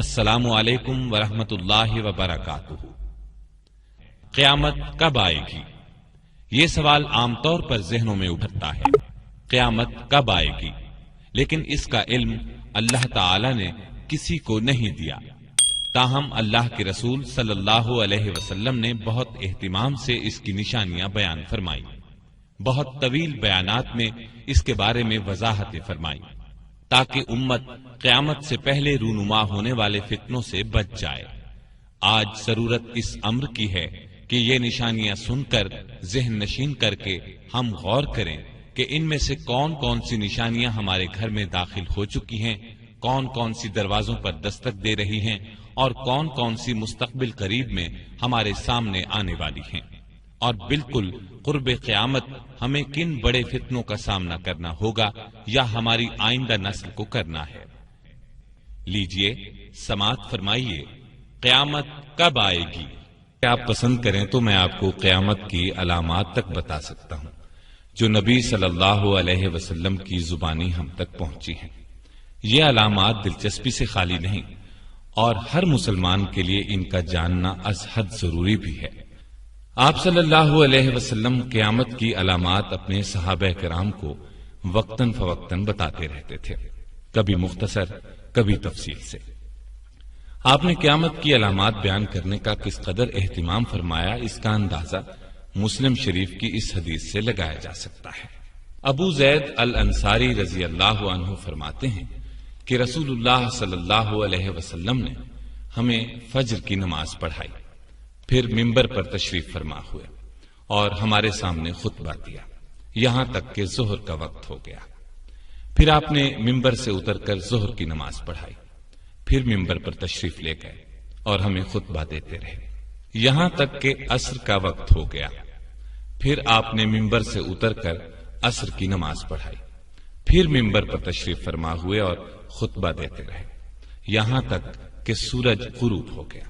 السلام علیکم ورحمۃ اللہ وبرکاتہ۔ قیامت کب آئے گی؟ یہ سوال عام طور پر ذہنوں میں ابھرتا ہے، قیامت کب آئے گی؟ لیکن اس کا علم اللہ تعالی نے کسی کو نہیں دیا، تاہم اللہ کے رسول صلی اللہ علیہ وسلم نے بہت اہتمام سے اس کی نشانیاں بیان فرمائی، بہت طویل بیانات میں اس کے بارے میں وضاحت فرمائی، تاکہ امت قیامت سے پہلے رونما ہونے والے فتنوں سے بچ جائے۔ آج ضرورت اس امر کی ہے کہ یہ نشانیاں سن کر ذہن نشین کر کے ہم غور کریں کہ ان میں سے کون کون سی نشانیاں ہمارے گھر میں داخل ہو چکی ہیں، کون کون سی دروازوں پر دستک دے رہی ہیں، اور کون کون سی مستقبل قریب میں ہمارے سامنے آنے والی ہیں، اور بالکل قرب قیامت ہمیں کن بڑے فتنوں کا سامنا کرنا ہوگا یا ہماری آئندہ نسل کو کرنا ہے۔ لیجئے سماعت فرمائیے، قیامت کب آئے گی؟ آپ پسند کریں تو میں آپ کو قیامت کی علامات تک بتا سکتا ہوں جو نبی صلی اللہ علیہ وسلم کی زبانی ہم تک پہنچی ہیں۔ یہ علامات دلچسپی سے خالی نہیں، اور ہر مسلمان کے لیے ان کا جاننا از حد ضروری بھی ہے۔ آپ صلی اللہ علیہ وسلم قیامت کی علامات اپنے صحابہ کرام کو وقتاً فوقتاً بتاتے رہتے تھے، کبھی مختصر کبھی تفصیل سے۔ آپ نے قیامت کی علامات بیان کرنے کا کس قدر اہتمام فرمایا، اس کا اندازہ مسلم شریف کی اس حدیث سے لگایا جا سکتا ہے۔ ابو زید الانصاری رضی اللہ عنہ فرماتے ہیں کہ رسول اللہ صلی اللہ علیہ وسلم نے ہمیں فجر کی نماز پڑھائی، پھر ممبر پر تشریف فرما ہوئے اور ہمارے سامنے خطبہ دیا یہاں تک کہ ظہر کا وقت ہو گیا۔ پھر آپ نے ممبر سے اتر کر ظہر کی نماز پڑھائی، پھر ممبر پر تشریف لے گئے اور ہمیں خطبہ دیتے رہے یہاں تک کہ عصر کا وقت ہو گیا۔ پھر آپ نے ممبر سے اتر کر عصر کی نماز پڑھائی، پھر ممبر پر تشریف فرما ہوئے اور خطبہ دیتے رہے یہاں تک کہ سورج غروب ہو گیا۔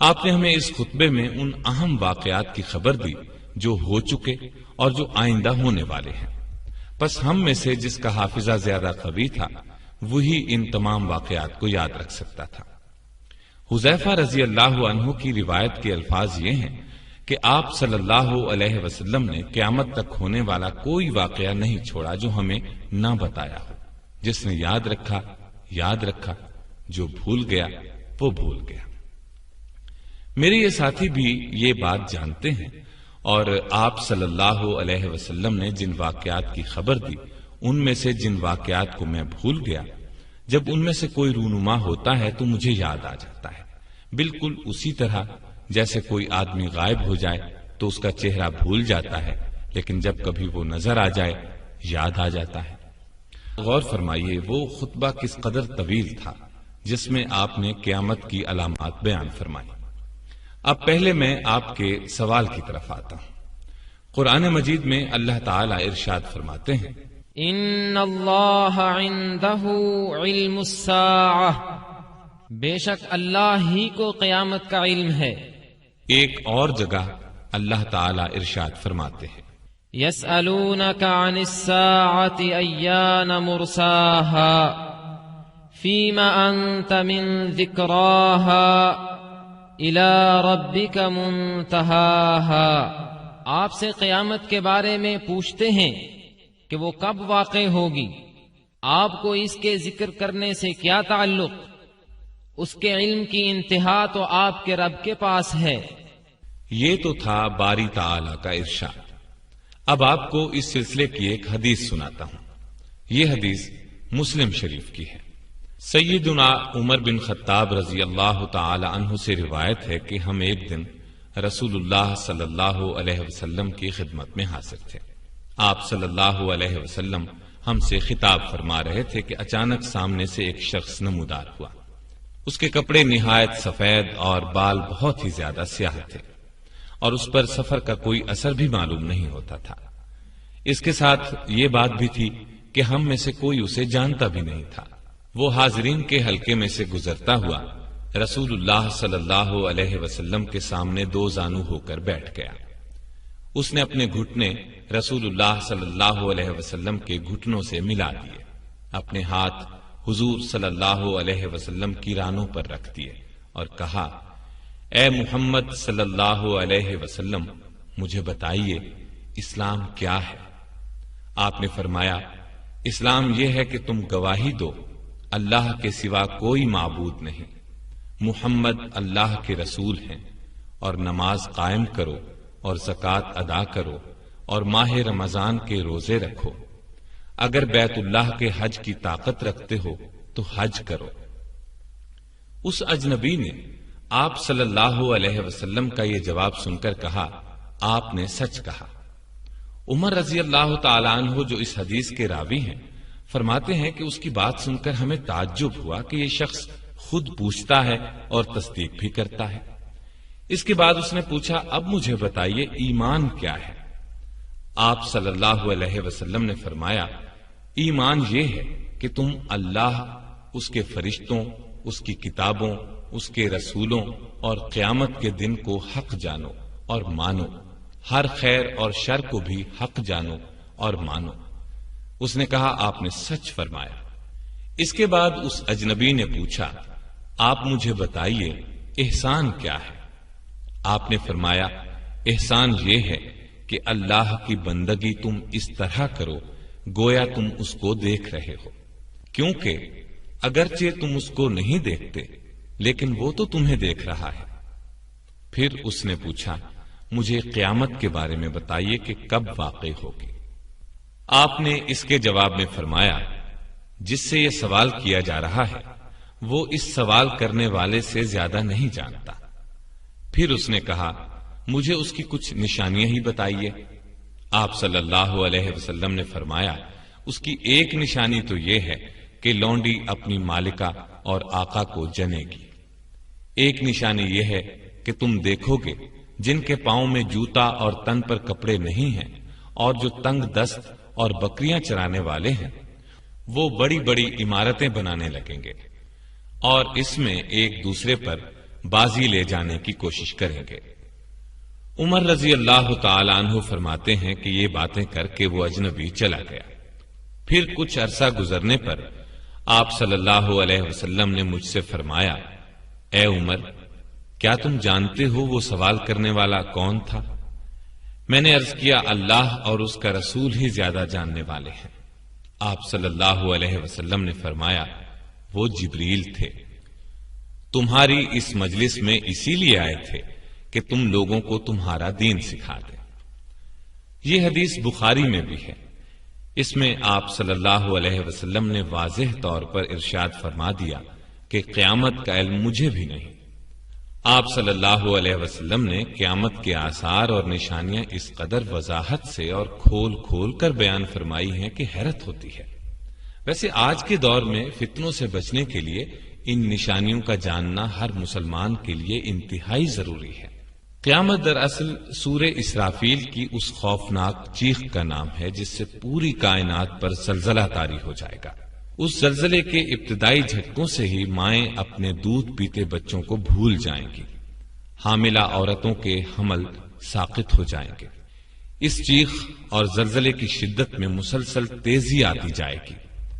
آپ نے ہمیں اس خطبے میں ان اہم واقعات کی خبر دی جو ہو چکے اور جو آئندہ ہونے والے ہیں، پس ہم میں سے جس کا حافظہ زیادہ قوی تھا وہی ان تمام واقعات کو یاد رکھ سکتا تھا۔ حذیفہ رضی اللہ عنہ کی روایت کے الفاظ یہ ہیں کہ آپ صلی اللہ علیہ وسلم نے قیامت تک ہونے والا کوئی واقعہ نہیں چھوڑا جو ہمیں نہ بتایا ہو۔ جس نے یاد رکھا یاد رکھا، جو بھول گیا وہ بھول گیا۔ میرے یہ ساتھی بھی یہ بات جانتے ہیں، اور آپ صلی اللہ علیہ وسلم نے جن واقعات کی خبر دی ان میں سے جن واقعات کو میں بھول گیا، جب ان میں سے کوئی رونما ہوتا ہے تو مجھے یاد آ جاتا ہے، بالکل اسی طرح جیسے کوئی آدمی غائب ہو جائے تو اس کا چہرہ بھول جاتا ہے، لیکن جب کبھی وہ نظر آ جائے یاد آ جاتا ہے۔ غور فرمائیے وہ خطبہ کس قدر طویل تھا جس میں آپ نے قیامت کی علامات بیان فرمائی۔ اب پہلے میں آپ کے سوال کی طرف آتا ہوں۔ قرآن مجید میں اللہ تعالی ارشاد فرماتے ہیں، ان اللہ عنده علم الساعہ، بے شک اللہ ہی کو قیامت کا علم ہے۔ ایک اور جگہ اللہ تعالی ارشاد فرماتے ہیں، یسألونک عن الساعة ایان مرساہا فیم انت من ذکراہا الی ربک منتہاہا۔ آپ سے قیامت کے بارے میں پوچھتے ہیں کہ وہ کب واقع ہوگی، آپ کو اس کے ذکر کرنے سے کیا تعلق؟ اس کے علم کی انتہا تو آپ کے رب کے پاس ہے۔ یہ تو تھا باری تعالی کا ارشاد۔ اب آپ کو اس سلسلے کی ایک حدیث سناتا ہوں۔ یہ حدیث مسلم شریف کی ہے۔ سیدنا عمر بن خطاب رضی اللہ تعالی عنہ سے روایت ہے کہ ہم ایک دن رسول اللہ صلی اللہ علیہ وسلم کی خدمت میں حاضر تھے۔ آپ صلی اللہ علیہ وسلم ہم سے خطاب فرما رہے تھے کہ اچانک سامنے سے ایک شخص نمودار ہوا۔ اس کے کپڑے نہایت سفید اور بال بہت ہی زیادہ سیاہ تھے، اور اس پر سفر کا کوئی اثر بھی معلوم نہیں ہوتا تھا۔ اس کے ساتھ یہ بات بھی تھی کہ ہم میں سے کوئی اسے جانتا بھی نہیں تھا۔ وہ حاضرین کے حلقے میں سے گزرتا ہوا رسول اللہ صلی اللہ علیہ وسلم کے سامنے دو زانو ہو کر بیٹھ گیا۔ اس نے اپنے گھٹنے رسول اللہ صلی اللہ علیہ وسلم کے گھٹنوں سے ملا دیے، اپنے ہاتھ حضور صلی اللہ علیہ وسلم کی رانوں پر رکھ دیے اور کہا، اے محمد صلی اللہ علیہ وسلم، مجھے بتائیے اسلام کیا ہے؟ آپ نے فرمایا، اسلام یہ ہے کہ تم گواہی دو اللہ کے سوا کوئی معبود نہیں، محمد اللہ کے رسول ہیں، اور نماز قائم کرو اور زکوٰۃ ادا کرو اور ماہ رمضان کے روزے رکھو، اگر بیت اللہ کے حج کی طاقت رکھتے ہو تو حج کرو۔ اس اجنبی نے آپ صلی اللہ علیہ وسلم کا یہ جواب سن کر کہا، آپ نے سچ کہا۔ عمر رضی اللہ تعالیٰ عنہ جو اس حدیث کے راوی ہیں فرماتے ہیں کہ اس کی بات سن کر ہمیں تعجب ہوا کہ یہ شخص خود پوچھتا ہے اور تصدیق بھی کرتا ہے۔ اس کے بعد اس نے پوچھا، اب مجھے بتائیے ایمان کیا ہے؟ آپ صلی اللہ علیہ وسلم نے فرمایا، ایمان یہ ہے کہ تم اللہ، اس کے فرشتوں، اس کی کتابوں، اس کے رسولوں اور قیامت کے دن کو حق جانو اور مانو، ہر خیر اور شر کو بھی حق جانو اور مانو۔ اس نے کہا، آپ نے سچ فرمایا۔ اس کے بعد اس اجنبی نے پوچھا، آپ مجھے بتائیے احسان کیا ہے؟ آپ نے فرمایا، احسان یہ ہے کہ اللہ کی بندگی تم اس طرح کرو گویا تم اس کو دیکھ رہے ہو، کیونکہ اگرچہ تم اس کو نہیں دیکھتے لیکن وہ تو تمہیں دیکھ رہا ہے۔ پھر اس نے پوچھا، مجھے قیامت کے بارے میں بتائیے کہ کب واقع ہوگی؟ آپ نے اس کے جواب میں فرمایا، جس سے یہ سوال کیا جا رہا ہے وہ اس سوال کرنے والے سے زیادہ نہیں جانتا۔ پھر اس نے کہا، مجھے اس کی کچھ نشانیاں ہی بتائیے۔ آپ صلی اللہ علیہ وسلم نے فرمایا، اس کی ایک نشانی تو یہ ہے کہ لونڈی اپنی مالکہ اور آقا کو جنے گی۔ ایک نشانی یہ ہے کہ تم دیکھو گے جن کے پاؤں میں جوتا اور تن پر کپڑے نہیں ہیں اور جو تنگ دست اور بکریاں چرانے والے ہیں، وہ بڑی بڑی عمارتیں بنانے لگیں گے اور اس میں ایک دوسرے پر بازی لے جانے کی کوشش کریں گے۔ عمر رضی اللہ تعالی عنہ فرماتے ہیں کہ یہ باتیں کر کے وہ اجنبی چلا گیا۔ پھر کچھ عرصہ گزرنے پر آپ صلی اللہ علیہ وسلم نے مجھ سے فرمایا، اے عمر، کیا تم جانتے ہو وہ سوال کرنے والا کون تھا؟ میں نے عرض کیا، اللہ اور اس کا رسول ہی زیادہ جاننے والے ہیں۔ آپ صلی اللہ علیہ وسلم نے فرمایا، وہ جبریل تھے، تمہاری اس مجلس میں اسی لیے آئے تھے کہ تم لوگوں کو تمہارا دین سکھا دیں۔ یہ حدیث بخاری میں بھی ہے۔ اس میں آپ صلی اللہ علیہ وسلم نے واضح طور پر ارشاد فرما دیا کہ قیامت کا علم مجھے بھی نہیں۔ آپ صلی اللہ علیہ وسلم نے قیامت کے آثار اور نشانیاں اس قدر وضاحت سے اور کھول کھول کر بیان فرمائی ہیں کہ حیرت ہوتی ہے۔ ویسے آج کے دور میں فتنوں سے بچنے کے لیے ان نشانیوں کا جاننا ہر مسلمان کے لیے انتہائی ضروری ہے۔ قیامت دراصل سورہ اسرافیل کی اس خوفناک چیخ کا نام ہے جس سے پوری کائنات پر زلزلہ طاری ہو جائے گا۔ اس زلزلے کے ابتدائی جھٹکوں سے ہی مائیں اپنے دودھ پیتے بچوں کو بھول جائیں گی، حاملہ عورتوں کے حمل ساقط ہو جائیں گے۔ اس چیخ اور زلزلے کی شدت میں مسلسل تیزی آتی جائے گی،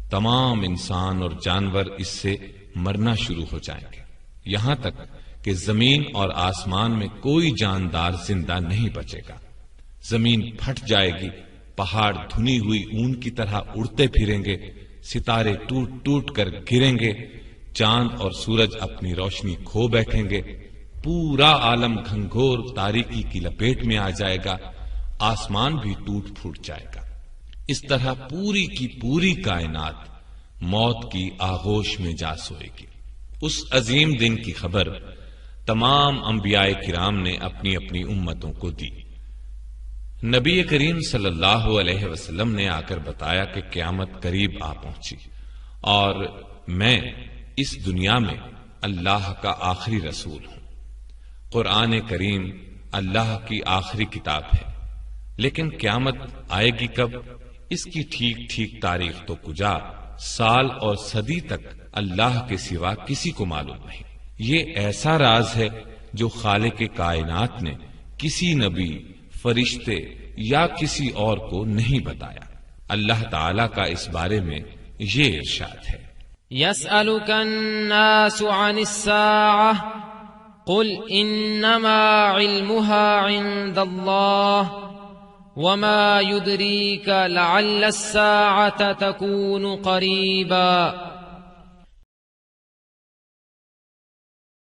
تمام انسان اور جانور اس سے مرنا شروع ہو جائیں گے، یہاں تک کہ زمین اور آسمان میں کوئی جاندار زندہ نہیں بچے گا۔ زمین پھٹ جائے گی، پہاڑ دھنی ہوئی اون کی طرح اڑتے پھریں گے، ستارے ٹوٹ ٹوٹ کر گریں گے، چاند اور سورج اپنی روشنی کھو بیٹھیں گے، پورا عالم گھنگھور تاریکی کی لپیٹ میں آ جائے گا، آسمان بھی ٹوٹ پھوٹ جائے گا۔ اس طرح پوری کی پوری کائنات موت کی آغوش میں جا سوئے گی۔ اس عظیم دن کی خبر تمام انبیاء کرام نے اپنی اپنی امتوں کو دی۔ نبی کریم صلی اللہ علیہ وسلم نے آ کر بتایا کہ قیامت قریب آ پہنچی اور میں اس دنیا میں اللہ کا آخری رسول ہوں۔ قرآن کریم اللہ کی آخری کتاب ہے، لیکن قیامت آئے گی کب، اس کی ٹھیک ٹھیک تاریخ تو کجا، سال اور صدی تک اللہ کے سوا کسی کو معلوم نہیں۔ یہ ایسا راز ہے جو خالق کائنات نے کسی نبی، فرشتے یا کسی اور کو نہیں بتایا۔ اللہ تعالی کا اس بارے میں یہ ارشاد ہے، يسألك الناس عن الساعة قل إنما علمها عند الله وما يدريك لعل الساعة تكون قريبا